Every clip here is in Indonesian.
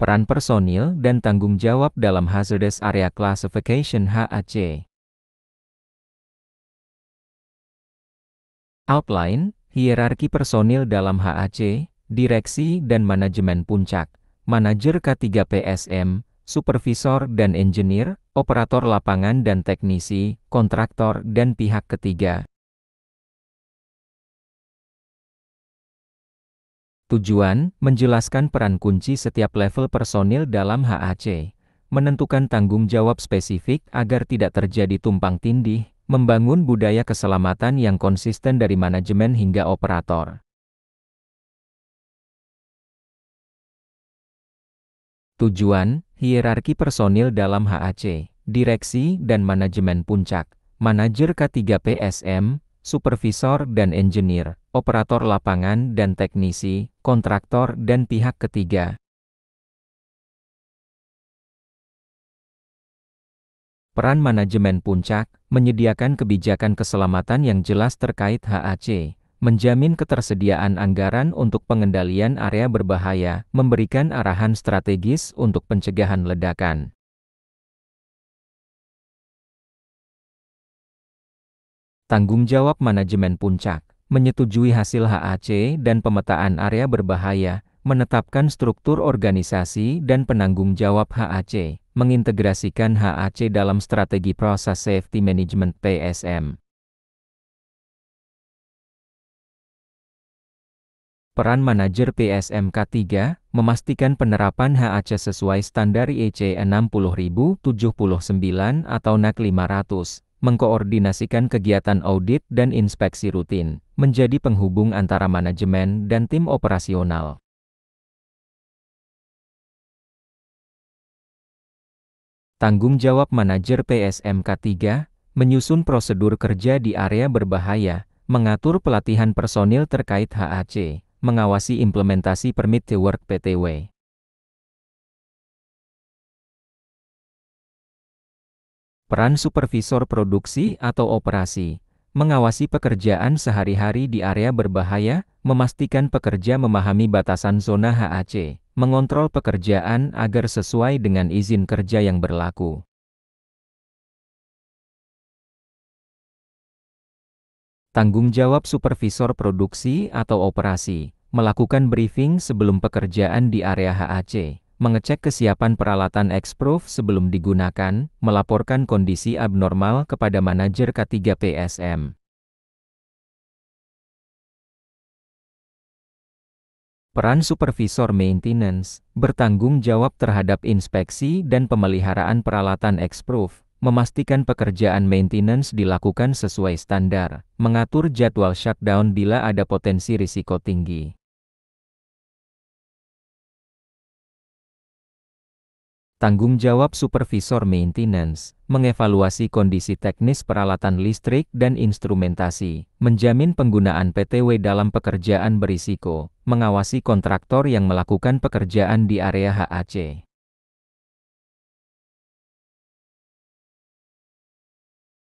Peran personil dan tanggung jawab dalam Hazardous Area Classification (HAC). Outline, hierarki personil dalam HAC, direksi dan manajemen puncak, manajer K3 PSM, supervisor dan engineer, operator lapangan dan teknisi, kontraktor dan pihak ketiga. Tujuan, menjelaskan peran kunci setiap level personil dalam HAC, menentukan tanggung jawab spesifik agar tidak terjadi tumpang tindih, membangun budaya keselamatan yang konsisten dari manajemen hingga operator. Tujuan, hierarki personil dalam HAC, direksi dan manajemen puncak, manajer K3 PSM, supervisor dan engineer, operator lapangan dan teknisi, kontraktor dan pihak ketiga. Peran manajemen puncak, menyediakan kebijakan keselamatan yang jelas terkait HAC, menjamin ketersediaan anggaran untuk pengendalian area berbahaya, memberikan arahan strategis untuk pencegahan ledakan. Tanggung jawab manajemen puncak, menyetujui hasil HAC dan pemetaan area berbahaya, menetapkan struktur organisasi dan penanggung jawab HAC, mengintegrasikan HAC dalam strategi Process Safety Management PSM. Peran manajer PSM K3, memastikan penerapan HAC sesuai standar IEC 60079 atau NAK 500, mengkoordinasikan kegiatan audit dan inspeksi rutin, menjadi penghubung antara manajemen dan tim operasional. Tanggung jawab manajer PSM K3, menyusun prosedur kerja di area berbahaya, mengatur pelatihan personil terkait HAC, mengawasi implementasi Permit to Work (PTW). Peran supervisor produksi atau operasi, mengawasi pekerjaan sehari-hari di area berbahaya, memastikan pekerja memahami batasan zona HAC, mengontrol pekerjaan agar sesuai dengan izin kerja yang berlaku. Tanggung jawab supervisor produksi atau operasi, melakukan briefing sebelum pekerjaan di area HAC, mengecek kesiapan peralatan X-Proof sebelum digunakan, melaporkan kondisi abnormal kepada manajer K3 PSM. Peran supervisor maintenance, bertanggung jawab terhadap inspeksi dan pemeliharaan peralatan X-Proof, memastikan pekerjaan maintenance dilakukan sesuai standar, mengatur jadwal shutdown bila ada potensi risiko tinggi. Tanggung jawab supervisor maintenance, mengevaluasi kondisi teknis peralatan listrik dan instrumentasi, menjamin penggunaan PTW dalam pekerjaan berisiko, mengawasi kontraktor yang melakukan pekerjaan di area HAC.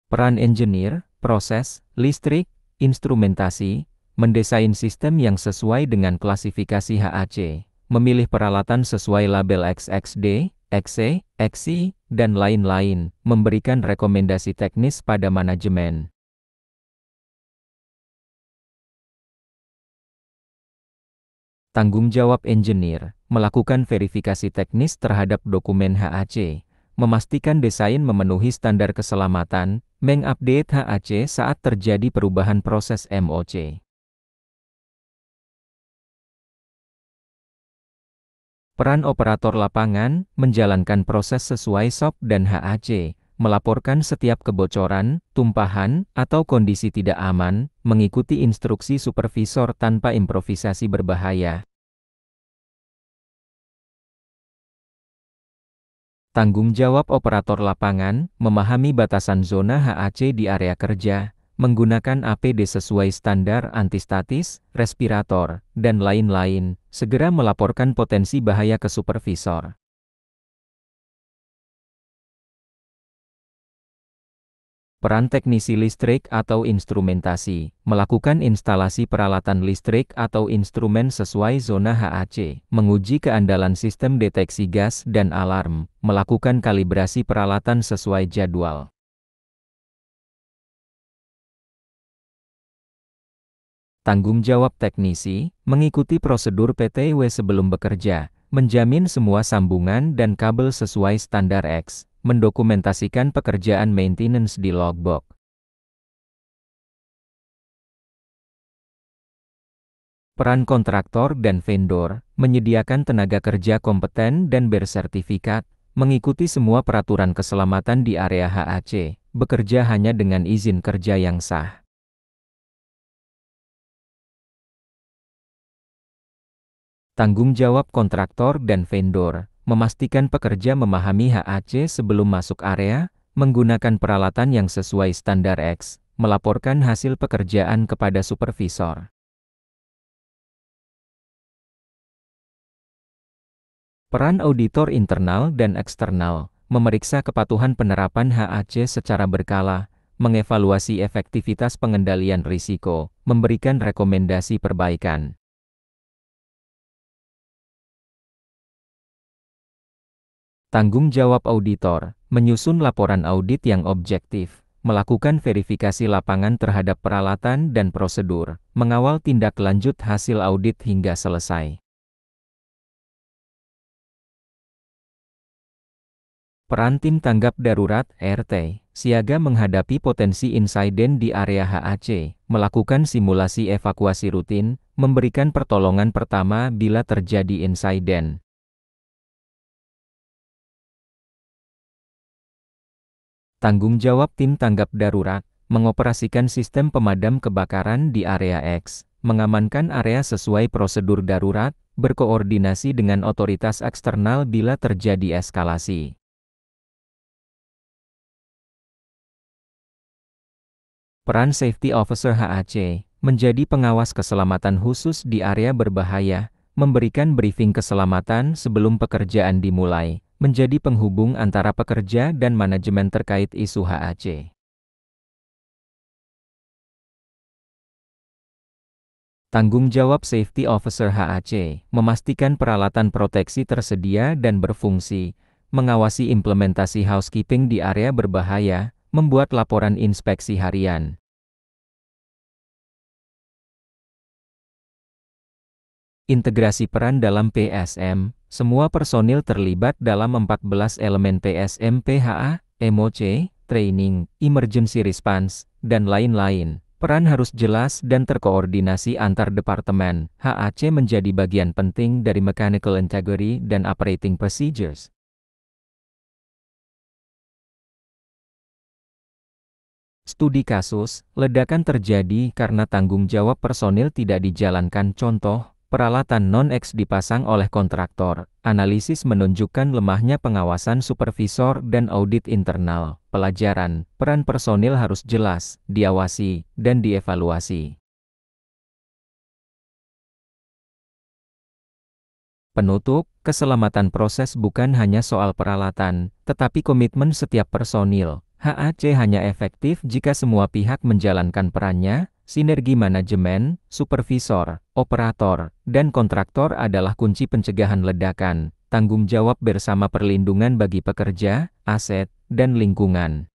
Peran engineer, proses, listrik, instrumentasi, mendesain sistem yang sesuai dengan klasifikasi HAC, memilih peralatan sesuai label XXD, XC, XI, dan lain-lain, memberikan rekomendasi teknis pada manajemen. Tanggung jawab engineer, melakukan verifikasi teknis terhadap dokumen HAC, memastikan desain memenuhi standar keselamatan, mengupdate HAC saat terjadi perubahan proses MOC. Peran operator lapangan, menjalankan proses sesuai SOP dan HAC, melaporkan setiap kebocoran, tumpahan, atau kondisi tidak aman, mengikuti instruksi supervisor tanpa improvisasi berbahaya. Tanggung jawab operator lapangan, memahami batasan zona HAC di area kerja, menggunakan APD sesuai standar antistatis, respirator, dan lain-lain, segera melaporkan potensi bahaya ke supervisor. Peran teknisi listrik atau instrumentasi, melakukan instalasi peralatan listrik atau instrumen sesuai zona HAC, menguji keandalan sistem deteksi gas dan alarm, melakukan kalibrasi peralatan sesuai jadwal. Tanggung jawab teknisi, mengikuti prosedur PTW sebelum bekerja, menjamin semua sambungan dan kabel sesuai standar X, mendokumentasikan pekerjaan maintenance di logbook. Peran kontraktor dan vendor, menyediakan tenaga kerja kompeten dan bersertifikat, mengikuti semua peraturan keselamatan di area HAC, bekerja hanya dengan izin kerja yang sah. Tanggung jawab kontraktor dan vendor, memastikan pekerja memahami HAC sebelum masuk area, menggunakan peralatan yang sesuai standar X, melaporkan hasil pekerjaan kepada supervisor. Peran auditor internal dan eksternal, memeriksa kepatuhan penerapan HAC secara berkala, mengevaluasi efektivitas pengendalian risiko, memberikan rekomendasi perbaikan. Tanggung jawab auditor, menyusun laporan audit yang objektif, melakukan verifikasi lapangan terhadap peralatan dan prosedur, mengawal tindak lanjut hasil audit hingga selesai. Peran tim tanggap darurat (RT), siaga menghadapi potensi insiden di area HAC, melakukan simulasi evakuasi rutin, memberikan pertolongan pertama bila terjadi insiden. Tanggung jawab tim tanggap darurat, mengoperasikan sistem pemadam kebakaran di area X, mengamankan area sesuai prosedur darurat, berkoordinasi dengan otoritas eksternal bila terjadi eskalasi. Peran Safety Officer HAC, menjadi pengawas keselamatan khusus di area berbahaya, memberikan briefing keselamatan sebelum pekerjaan dimulai, menjadi penghubung antara pekerja dan manajemen terkait isu HAC. Tanggung jawab Safety Officer HAC, memastikan peralatan proteksi tersedia dan berfungsi, mengawasi implementasi housekeeping di area berbahaya, membuat laporan inspeksi harian. Integrasi peran dalam PSM, semua personil terlibat dalam 14 elemen PSM PHA, MOC, training, emergency response, dan lain-lain. Peran harus jelas dan terkoordinasi antar departemen. HAC menjadi bagian penting dari mechanical integrity dan operating procedures. Studi kasus, ledakan terjadi karena tanggung jawab personil tidak dijalankan. Contoh, peralatan non-X dipasang oleh kontraktor. Analisis menunjukkan lemahnya pengawasan supervisor dan audit internal. Pelajaran, peran personil harus jelas, diawasi, dan dievaluasi. Penutup, keselamatan proses bukan hanya soal peralatan, tetapi komitmen setiap personil. HAC hanya efektif jika semua pihak menjalankan perannya. Sinergi manajemen, supervisor, operator, dan kontraktor adalah kunci pencegahan ledakan. Tanggung jawab bersama perlindungan bagi pekerja, aset, dan lingkungan.